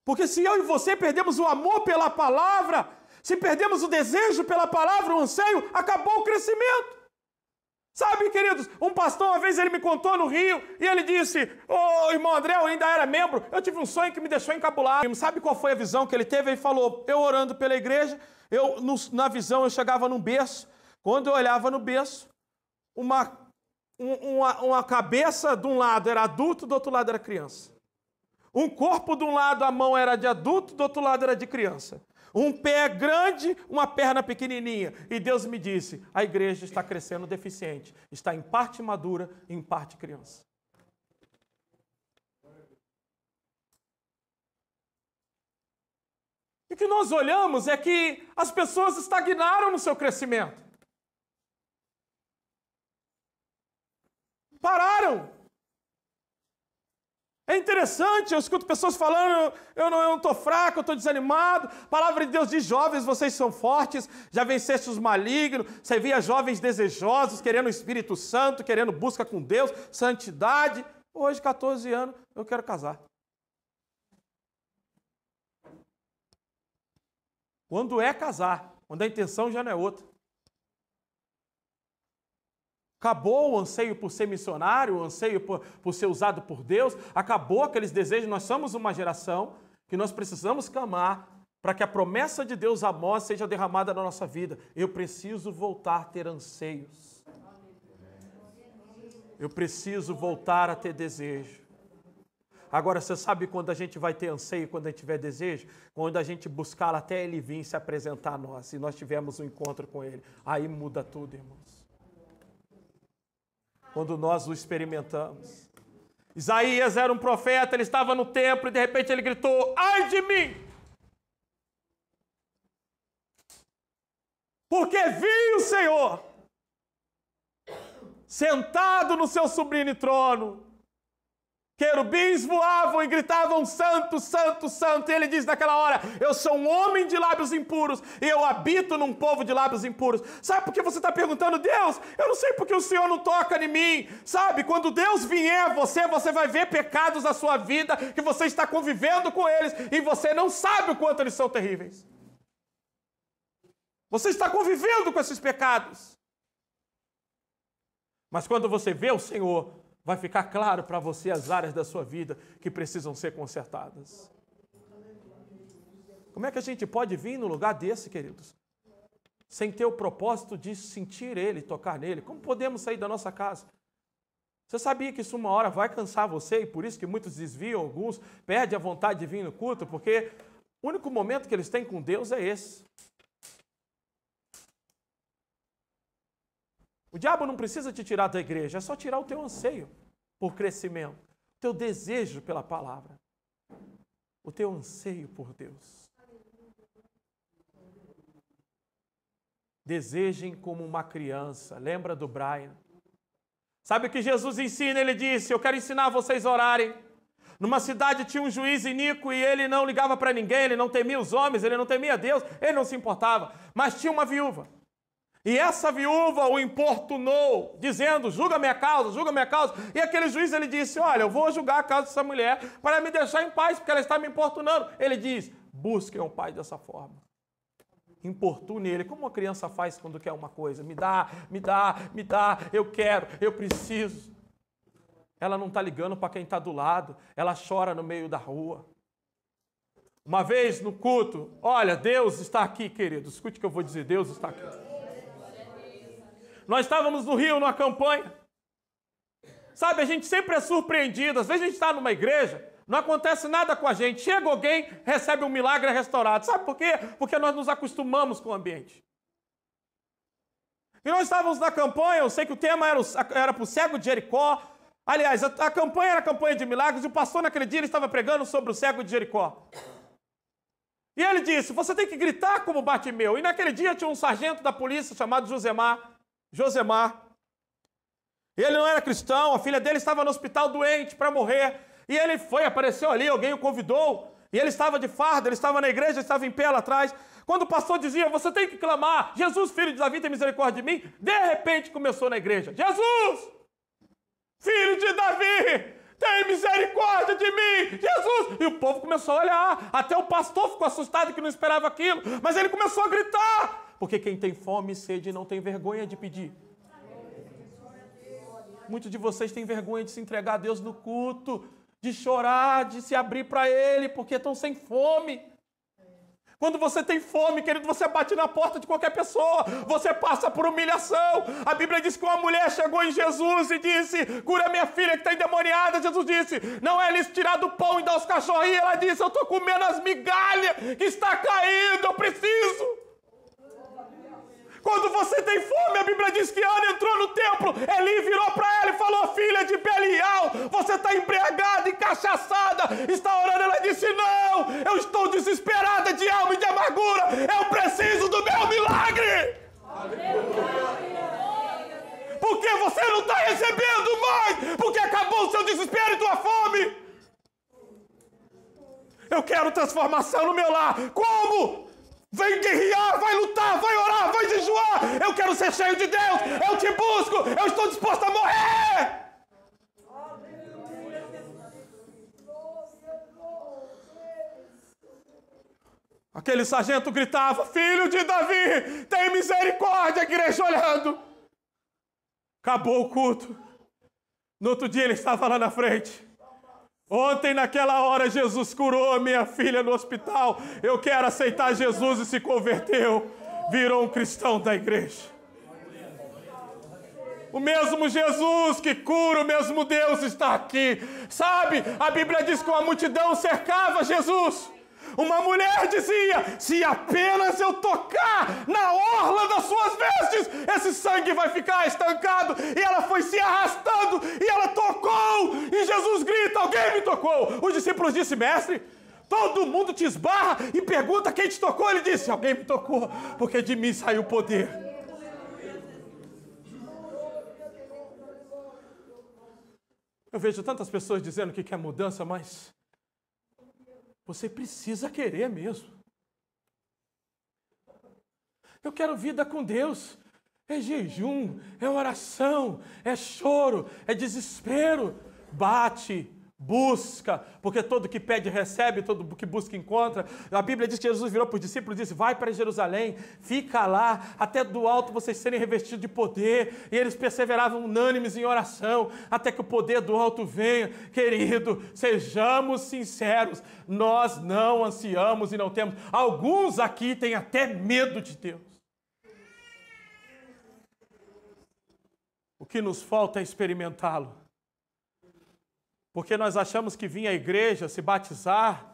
Porque se eu e você perdemos o amor pela palavra, se perdemos o desejo pela palavra, o anseio, acabou o crescimento. Sabe, queridos, um pastor uma vez ele me contou no Rio, e ele disse, irmão André, eu ainda era membro, eu tive um sonho que me deixou encabulado. Sabe qual foi a visão que ele teve? Ele falou, eu orando pela igreja, na visão eu chegava num berço, quando eu olhava no berço, uma cabeça de um lado era adulto, do outro lado era criança. Um corpo de um lado, a mão era de adulto, do outro lado era de criança. Um pé grande, uma perna pequenininha. E Deus me disse, a igreja está crescendo deficiente. Está em parte madura e em parte criança. E o que nós olhamos é que as pessoas estagnaram no seu crescimento. Pararam. É interessante, eu escuto pessoas falando, eu não estou fraco, eu estou desanimado. A palavra de Deus diz, jovens, vocês são fortes, já venceste os malignos. Você via jovens desejosos, querendo o Espírito Santo, querendo busca com Deus, santidade. Hoje, 14 anos, eu quero casar. Quando é casar, quando a intenção já não é outra. Acabou o anseio por ser missionário, o anseio por ser usado por Deus. Acabou aqueles desejos. Nós somos uma geração que nós precisamos clamar para que a promessa de Deus, amor, seja derramada na nossa vida. Eu preciso voltar a ter anseios. Eu preciso voltar a ter desejo. Agora, você sabe quando a gente vai ter anseio, quando a gente tiver desejo? Quando a gente buscar até Ele vir se apresentar a nós, e nós tivermos um encontro com Ele. Aí muda tudo, irmãos. Quando nós o experimentamos. Isaías era um profeta, ele estava no templo e de repente ele gritou, ai de mim! Porque vi o Senhor sentado no seu sublime trono. Querubins voavam e gritavam, santo, santo, santo. E ele diz naquela hora, eu sou um homem de lábios impuros e eu habito num povo de lábios impuros. Sabe por que você está perguntando, Deus, eu não sei porque o Senhor não toca em mim. Sabe, quando Deus vier a você, você vai ver pecados na sua vida que você está convivendo com eles e você não sabe o quanto eles são terríveis. Você está convivendo com esses pecados. Mas quando você vê o Senhor, vai ficar claro para você as áreas da sua vida que precisam ser consertadas. Como é que a gente pode vir no lugar desse, queridos? Sem ter o propósito de sentir Ele, tocar nele. Como podemos sair da nossa casa? Você sabia que isso uma hora vai cansar você e por isso que muitos desviam, alguns perdem a vontade de vir no culto, porque o único momento que eles têm com Deus é esse. O diabo não precisa te tirar da igreja, é só tirar o teu anseio por crescimento, o teu desejo pela palavra, o teu anseio por Deus. Desejem como uma criança. Lembra do Brian? Sabe o que Jesus ensina? Ele disse, eu quero ensinar vocês a orarem. Numa cidade tinha um juiz iníquo e ele não ligava para ninguém, ele não temia os homens, ele não temia Deus, ele não se importava. Mas tinha uma viúva. E essa viúva o importunou, dizendo, julga minha causa, julga minha causa. E aquele juiz, ele disse, olha, eu vou julgar a causa dessa mulher para me deixar em paz, porque ela está me importunando. Ele diz, busquem o pai dessa forma. Importune ele, como uma criança faz quando quer uma coisa. Me dá, me dá, me dá, eu quero, eu preciso. Ela não está ligando para quem está do lado, ela chora no meio da rua. Uma vez no culto, olha, Deus está aqui, querido. Escute o que eu vou dizer, Deus está aqui. Nós estávamos no Rio, numa campanha. Sabe, a gente sempre é surpreendido. Às vezes a gente está numa igreja, não acontece nada com a gente. Chega alguém, recebe um milagre, é restaurado. Sabe por quê? Porque nós nos acostumamos com o ambiente. E nós estávamos na campanha, eu sei que o tema era para o cego de Jericó. Aliás, a campanha era a campanha de milagres, e o pastor naquele dia ele estava pregando sobre o cego de Jericó. E ele disse, você tem que gritar como Bartimeu. E naquele dia tinha um sargento da polícia chamado Josemar. Ele não era cristão, a filha dele estava no hospital doente para morrer. E ele apareceu ali, alguém o convidou. E ele estava de farda, ele estava na igreja, estava em pé lá atrás. Quando o pastor dizia, você tem que clamar, Jesus, filho de Davi, tem misericórdia de mim. De repente começou na igreja, Jesus, filho de Davi, tem misericórdia de mim, Jesus. E o povo começou a olhar, até o pastor ficou assustado que não esperava aquilo. Mas ele começou a gritar, porque quem tem fome e sede não tem vergonha de pedir. Muitos de vocês têm vergonha de se entregar a Deus no culto, de chorar, de se abrir para Ele, porque estão sem fome. Quando você tem fome, querido, você bate na porta de qualquer pessoa, você passa por humilhação. A Bíblia diz que uma mulher chegou em Jesus e disse, cura minha filha que está endemoniada. Jesus disse, não é lhes tirar do pão e dar aos cachorrinhos. Ela disse, eu estou comendo as migalhas que está caindo, eu preciso. Quando você tem fome, a Bíblia diz que Ana entrou no templo, Eli virou para ela e falou, filha de Belial, você está embriagada, encachaçada, está orando. Ela disse, não, eu estou desesperada de alma e de amargura, eu preciso do meu milagre. Porque você não está recebendo mais, porque acabou o seu desespero e tua fome. Eu quero transformação no meu lar. Como? Vem guerrear, vai lutar, vai orar, vai jejuar. Eu quero ser cheio de Deus. Eu te busco. Eu estou disposto a morrer. Aquele sargento gritava, filho de Davi, tem misericórdia, a igreja olhando. Acabou o culto. No outro dia ele estava lá na frente. Ontem, naquela hora, Jesus curou a minha filha no hospital. Eu quero aceitar Jesus e se converteu. Virou um cristão da igreja. O mesmo Jesus que cura, o mesmo Deus está aqui. Sabe, a Bíblia diz que uma multidão cercava Jesus. Uma mulher dizia, se apenas eu tocar na orla das suas vestes, esse sangue vai ficar estancado. E ela foi se arrastando, e ela tocou, e Jesus grita, alguém me tocou. Os discípulos disseram, mestre, todo mundo te esbarra e pergunta quem te tocou. Ele disse, alguém me tocou, porque de mim saiu o poder. Eu vejo tantas pessoas dizendo que quer mudança, mas você precisa querer mesmo. Eu quero vida com Deus. É jejum, é oração, é choro, é desespero. Bate, busca, porque todo que pede recebe, todo que busca encontra. A Bíblia diz que Jesus virou para os discípulos e disse, vai para Jerusalém, fica lá, até do alto vocês serem revestidos de poder. E eles perseveravam unânimes em oração, até que o poder do alto venha. Querido, sejamos sinceros, nós não ansiamos e não temos. Alguns aqui têm até medo de Deus. O que nos falta é experimentá-lo. Porque nós achamos que vir à igreja, se batizar,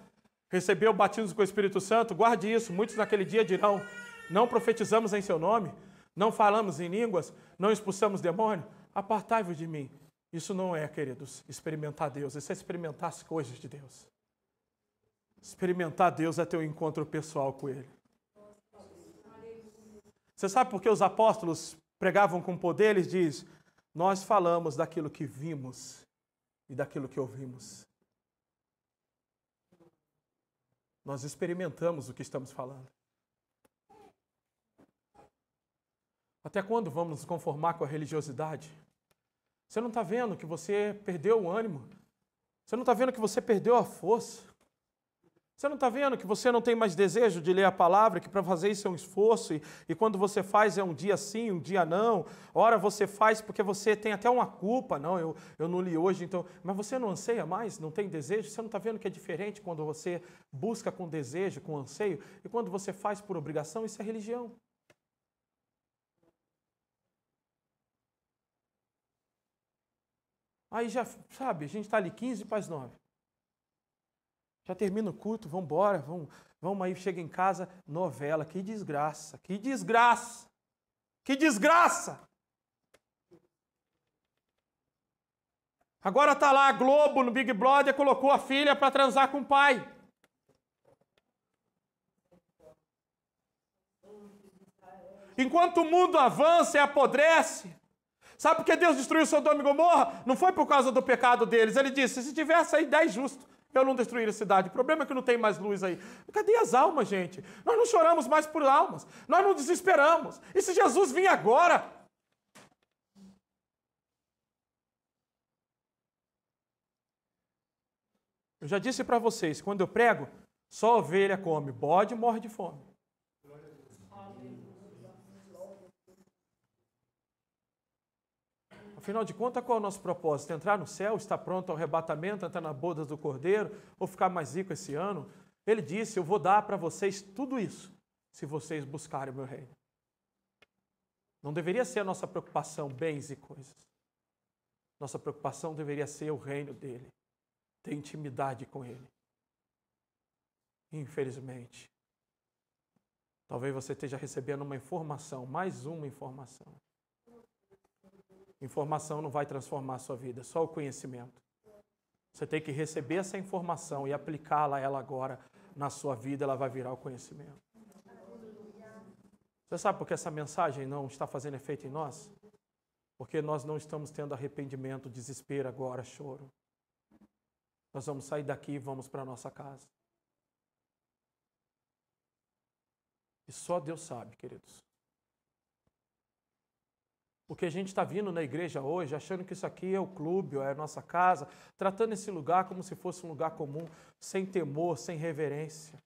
receber o batismo com o Espírito Santo, guarde isso, muitos naquele dia dirão, não profetizamos em seu nome, não falamos em línguas, não expulsamos demônio, apartai-vos de mim. Isso não é, queridos, experimentar Deus, isso é experimentar as coisas de Deus. Experimentar Deus é ter um encontro pessoal com Ele. Você sabe por que os apóstolos pregavam com poder? Eles dizem, nós falamos daquilo que vimos e daquilo que ouvimos. Nós experimentamos o que estamos falando. Até quando vamos nos conformar com a religiosidade? Você não está vendo que você perdeu o ânimo? Você não está vendo que você perdeu a força? Você não está vendo que você não tem mais desejo de ler a palavra, que para fazer isso é um esforço, e quando você faz é um dia sim, um dia não. Ora você faz porque você tem até uma culpa, não, eu não li hoje, então. Mas você não anseia mais, não tem desejo? Você não está vendo que é diferente quando você busca com desejo, com anseio, e quando você faz por obrigação, isso é religião. Aí já, sabe, a gente está ali 15 para as 9. Já termina o culto, vamos embora, vamos aí, chega em casa, novela, que desgraça, que desgraça, que desgraça. Agora está lá a Globo no Big Brother, colocou a filha para transar com o pai. Enquanto o mundo avança e apodrece, sabe por que Deus destruiu Sodoma e Gomorra? Não foi por causa do pecado deles, ele disse, se tivesse aí 10 justos, eu não destruir a cidade. O problema é que não tem mais luz aí. Cadê as almas, gente? Nós não choramos mais por almas. Nós não desesperamos. E se Jesus vir agora? Eu já disse para vocês, quando eu prego, só ovelha come, bode morre de fome. Afinal de contas, qual é o nosso propósito? Entrar no céu, estar pronto ao arrebatamento, entrar na boda do Cordeiro, ou ficar mais rico esse ano? Ele disse, eu vou dar para vocês tudo isso, se vocês buscarem o meu reino. Não deveria ser a nossa preocupação, bens e coisas. Nossa preocupação deveria ser o reino dele, ter intimidade com ele. Infelizmente, talvez você esteja recebendo uma informação, mais uma informação. Informação não vai transformar a sua vida, só o conhecimento. Você tem que receber essa informação e aplicá-la ela agora na sua vida, ela vai virar o conhecimento. Você sabe por que essa mensagem não está fazendo efeito em nós? Porque nós não estamos tendo arrependimento, desespero agora, choro. Nós vamos sair daqui e vamos para a nossa casa. E só Deus sabe, queridos. Porque a gente está vindo na igreja hoje achando que isso aqui é o clube, ou é a nossa casa, tratando esse lugar como se fosse um lugar comum, sem temor, sem reverência.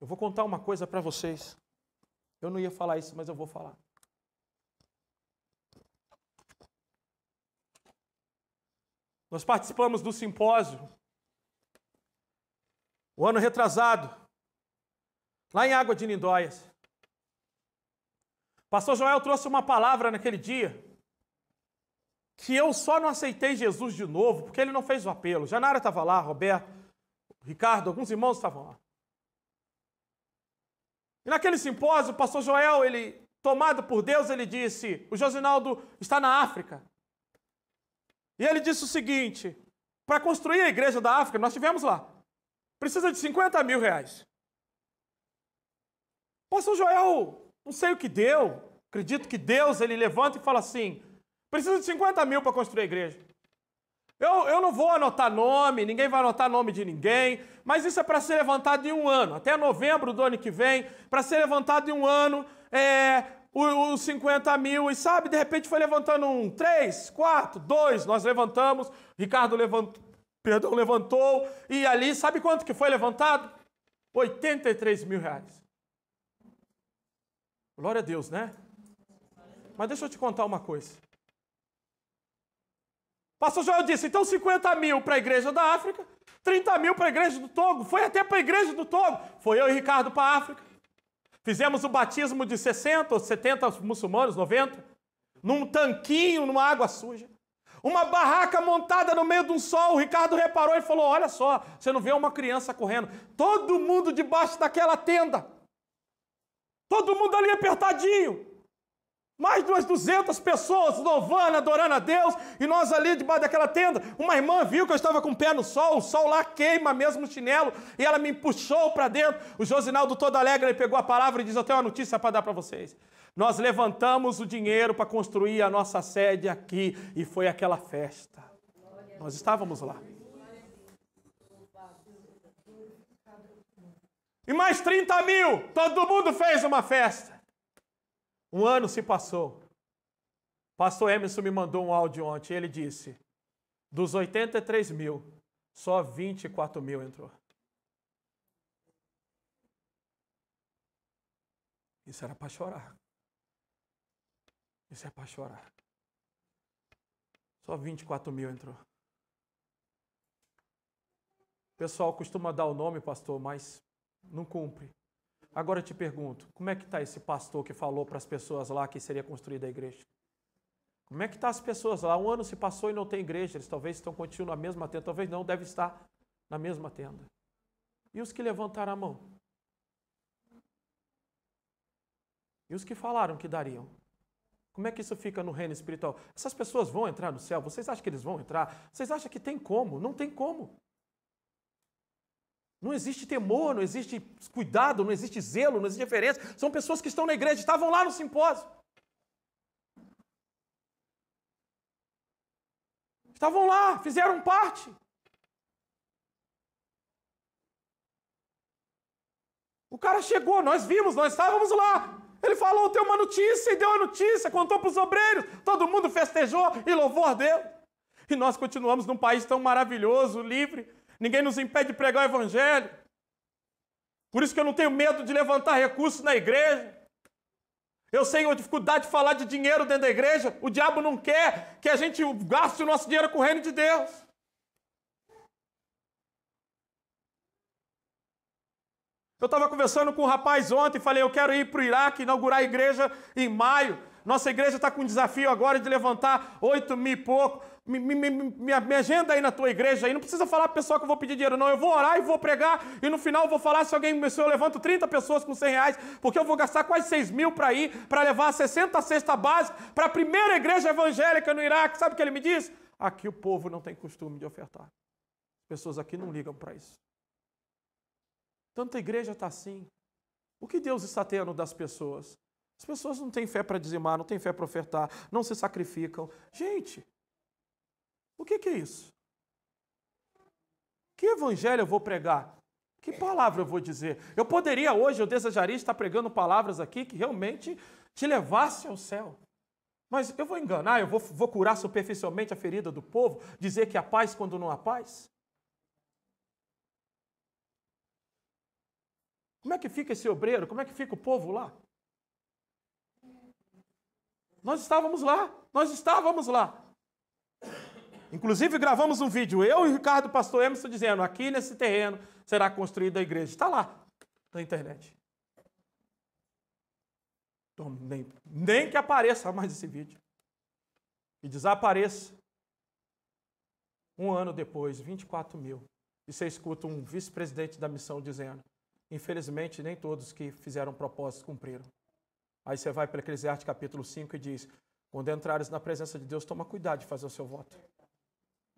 Eu vou contar uma coisa para vocês. Eu não ia falar isso, mas eu vou falar. Nós participamos do simpósio, o ano retrasado, lá em Água de Lindóias. Pastor Joel trouxe uma palavra naquele dia que eu só não aceitei Jesus de novo porque ele não fez o apelo. Janara estava lá, Roberto, Ricardo, alguns irmãos estavam lá. E naquele simpósio, o pastor Joel, ele, tomado por Deus, ele disse, o Josinaldo está na África. E ele disse o seguinte, para construir a igreja da África, nós estivemos lá, precisa de 50 mil reais. O pastor Joel, não sei o que deu, acredito que Deus, ele levanta e fala assim, precisa de 50 mil para construir a igreja. Eu não vou anotar nome, ninguém vai anotar nome de ninguém, mas isso é para ser levantado em um ano, até novembro do ano que vem, para ser levantado em um ano, os 50 mil, e sabe, de repente foi levantando 3, 4, 2, nós levantamos, Ricardo levantou, e ali, sabe quanto que foi levantado? 83 mil reais. Glória a Deus, né? Mas deixa eu te contar uma coisa. Pastor Joel disse, então 50 mil para a igreja da África, 30 mil para a igreja do Togo, foi até para a igreja do Togo. Foi eu e Ricardo para a África. Fizemos o batismo de 60 ou 70 muçulmanos, 90, num tanquinho, numa água suja. Uma barraca montada no meio de um sol. O Ricardo reparou e falou, olha só, você não vê uma criança correndo. Todo mundo debaixo daquela tenda. Todo mundo ali apertadinho. Mais de umas 200 pessoas louvando, adorando a Deus, e nós ali debaixo daquela tenda. Uma irmã viu que eu estava com o pé no sol, o sol lá queima mesmo o chinelo, e ela me puxou para dentro. O Josinaldo todo alegre, ele pegou a palavra e disse, eu tenho uma notícia para dar para vocês. Nós levantamos o dinheiro para construir a nossa sede aqui, e foi aquela festa. Nós estávamos lá. E mais 30 mil, todo mundo fez uma festa. Um ano se passou. Pastor Emerson me mandou um áudio ontem. Ele disse, dos 83 mil, Só 24 mil entrou. Isso era para chorar. Isso é para chorar. Só 24 mil entrou. O pessoal costuma dar o nome, pastor, mas não cumpre. Agora eu te pergunto, como é que está esse pastor que falou para as pessoas lá que seria construída a igreja? Como é que estão as pessoas lá? Um ano se passou e não tem igreja. Eles talvez estão continuando na mesma tenda. Talvez não, deve estar na mesma tenda. E os que levantaram a mão? E os que falaram que dariam? Como é que isso fica no reino espiritual? Essas pessoas vão entrar no céu? Vocês acham que eles vão entrar? Vocês acham que tem como? Não tem como. Não existe temor, não existe cuidado, não existe zelo, não existe referência. São pessoas que estão na igreja, estavam lá no simpósio. Estavam lá, fizeram parte. O cara chegou, nós vimos, nós estávamos lá. Ele falou, tem uma notícia, e deu a notícia, contou para os obreiros. Todo mundo festejou e louvou a Deus. E nós continuamos num país tão maravilhoso, livre. Ninguém nos impede de pregar o evangelho. Por isso que eu não tenho medo de levantar recursos na igreja. Eu sei a dificuldade de falar de dinheiro dentro da igreja. O diabo não quer que a gente gaste o nosso dinheiro com o reino de Deus. Eu estava conversando com um rapaz ontem e falei, eu quero ir para o Iraque, inaugurar a igreja em maio. Nossa igreja está com um desafio agora de levantar 8 mil e pouco. Me agenda aí na tua igreja aí. Não precisa falar para o pessoal que eu vou pedir dinheiro, não. Eu vou orar e vou pregar. E no final eu vou falar se eu levanto 30 pessoas com 100 reais, porque eu vou gastar quase 6 mil para ir, para levar 60 cesta básica para a primeira igreja evangélica no Iraque. Sabe o que ele me disse? Aqui o povo não tem costume de ofertar. As pessoas aqui não ligam para isso. Tanta igreja está assim. O que Deus está tendo das pessoas? As pessoas não têm fé para dizimar, não têm fé para ofertar, não se sacrificam. Gente, o que é isso? Que evangelho eu vou pregar? Que palavra eu vou dizer? Eu poderia hoje, eu desejaria estar pregando palavras aqui que realmente te levasse ao céu. Mas eu vou enganar, eu vou curar superficialmente a ferida do povo, dizer que há paz quando não há paz? Como é que fica esse obreiro? Como é que fica o povo lá? Nós estávamos lá. Inclusive gravamos um vídeo, eu e o Ricardo Pastor Emerson dizendo, aqui nesse terreno será construída a igreja. Está lá, na internet. Então, nem que apareça mais esse vídeo. E desapareça. Um ano depois, 24 mil. E você escuta um vice-presidente da missão dizendo, infelizmente, nem todos que fizeram propósitos cumpriram. Aí você vai para Eclesiastes capítulo 5 e diz, quando entrares na presença de Deus, toma cuidado de fazer o seu voto.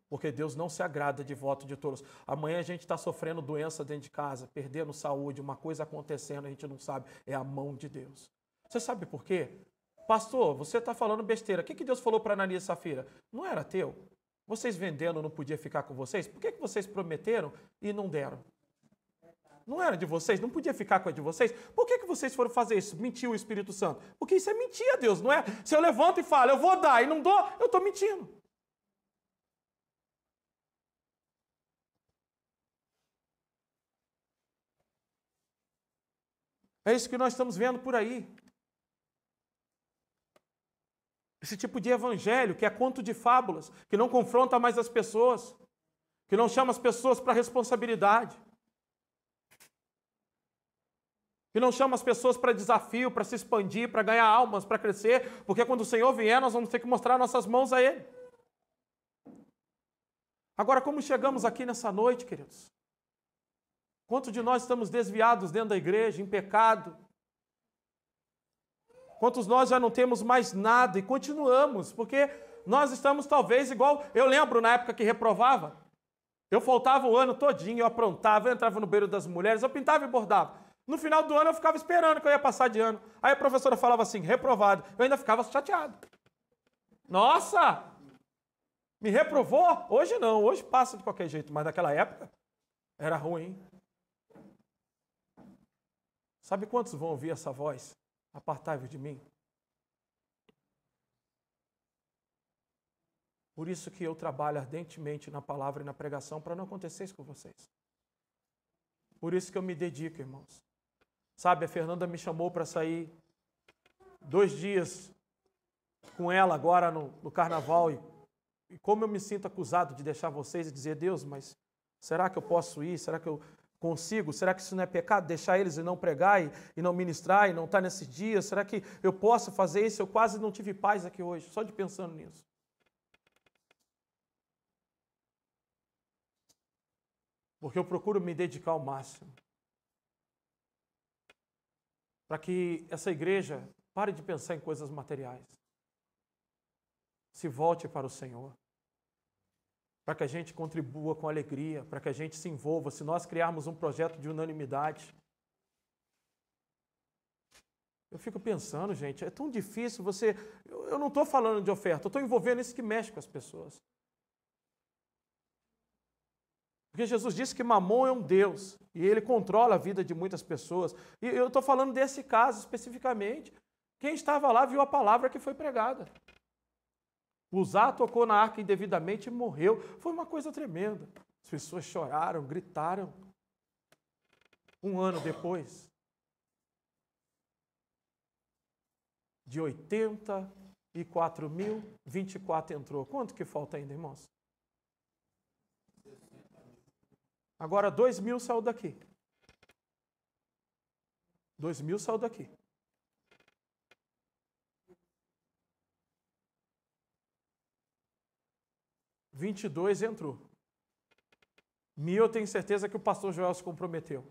Porque Deus não se agrada de voto de tolos. Amanhã a gente está sofrendo doença dentro de casa, perdendo saúde, uma coisa acontecendo, a gente não sabe. É a mão de Deus. Você sabe por quê? Pastor, você está falando besteira. O que Deus falou para Ananias e Safira? Não era teu? Vocês vendendo não podia ficar com vocês? Por que vocês prometeram e não deram? Não era de vocês? Não podia ficar com a de vocês? Por que vocês foram fazer isso? Mentiu o Espírito Santo? Porque isso é mentir a Deus, não é? Se eu levanto e falo, eu vou dar e não dou, eu estou mentindo. É isso que nós estamos vendo por aí. Esse tipo de evangelho que é conto de fábulas, que não confronta mais as pessoas, que não chama as pessoas para responsabilidade, que não chama as pessoas para desafio, para se expandir, para ganhar almas, para crescer, porque quando o Senhor vier, nós vamos ter que mostrar nossas mãos a Ele. Agora, como chegamos aqui nessa noite, queridos? Quantos de nós estamos desviados dentro da igreja, em pecado? Quantos nós já não temos mais nada e continuamos? Porque nós estamos talvez igual... Eu lembro na época que reprovava. Eu faltava o ano todinho, eu aprontava, eu entrava no beiro das mulheres, eu pintava e bordava. No final do ano eu ficava esperando que eu ia passar de ano. Aí a professora falava assim, reprovado. Eu ainda ficava chateado. Nossa! Me reprovou? Hoje não, hoje passa de qualquer jeito, mas naquela época era ruim. Sabe quantos vão ouvir essa voz? Apartai-vos de mim. Por isso que eu trabalho ardentemente na palavra e na pregação para não acontecer isso com vocês. Por isso que eu me dedico, irmãos. Sabe, a Fernanda me chamou para sair 2 dias com ela agora no carnaval. E como eu me sinto acusado de deixar vocês e dizer, Deus, mas será que eu posso ir? Será que eu consigo? Será que isso não é pecado? Deixar eles e não pregar e não ministrar e não estar nesses dias? Será que eu posso fazer isso? Eu quase não tive paz aqui hoje, só de pensando nisso. Porque eu procuro me dedicar ao máximo. Para que essa igreja pare de pensar em coisas materiais. Se volte para o Senhor. Para que a gente contribua com alegria, para que a gente se envolva. Se nós criarmos um projeto de unanimidade. Eu fico pensando, gente, é tão difícil você... Eu não estou falando de oferta, eu estou envolvendo isso que mexe com as pessoas. Porque Jesus disse que Mamon é um Deus e ele controla a vida de muitas pessoas. E eu estou falando desse caso especificamente. Quem estava lá viu a palavra que foi pregada. Uzá tocou na arca indevidamente e morreu. Foi uma coisa tremenda. As pessoas choraram, gritaram. 1 ano depois, de 84.000, 24 entrou. Quanto que falta ainda, irmãos? Agora 2.000 saiu daqui. 2.000 saiu daqui. $22 entrou. 1.000 eu tenho certeza que o pastor Joel se comprometeu.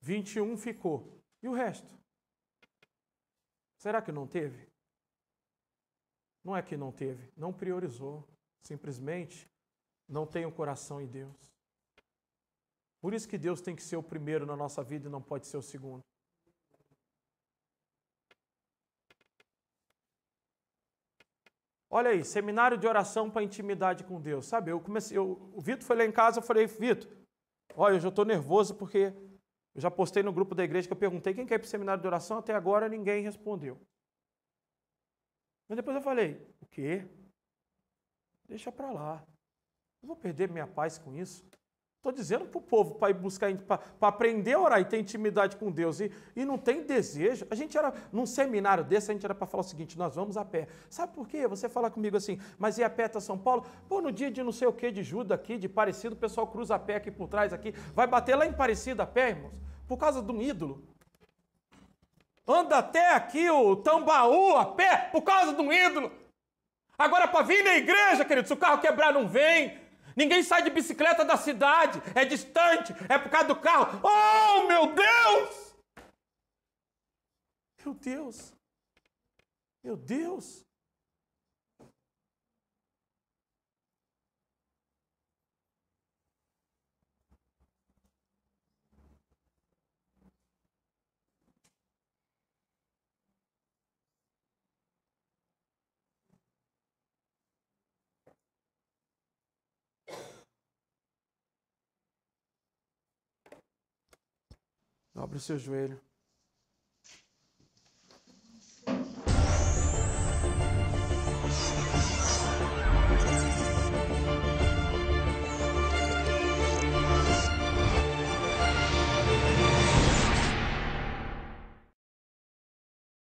21 ficou. E o resto? Será que não teve? Não é que não teve, não priorizou. Simplesmente não tem o coração em Deus. Por isso que Deus tem que ser o primeiro na nossa vida e não pode ser o segundo. Olha aí, seminário de oração para intimidade com Deus. Sabe, o Vitor foi lá em casa, eu falei, Vitor, olha, eu já estou nervoso porque eu já postei no grupo da igreja que eu perguntei quem quer ir para o seminário de oração, até agora ninguém respondeu. Mas depois eu falei, o quê? Deixa para lá. Eu vou perder minha paz com isso. Estou dizendo para o povo para ir buscar, para aprender a orar e ter intimidade com Deus e não tem desejo. A gente era, num seminário desse, a gente era para falar o seguinte, nós vamos a pé. Sabe por quê? Você fala comigo assim, mas ir a pé até São Paulo? Pô, no dia de não sei o quê, de Judas aqui, de Parecido, o pessoal cruza a pé aqui por trás, aqui, vai bater lá em Parecido a pé, irmãos, por causa de um ídolo. Anda até aqui o Tambaú a pé, por causa de um ídolo. Agora, para vir na igreja, querido, se o carro quebrar, não vem. Ninguém sai de bicicleta da cidade, é distante, é por causa do carro. Oh, meu Deus! Meu Deus! Meu Deus! Dobre o seu joelho.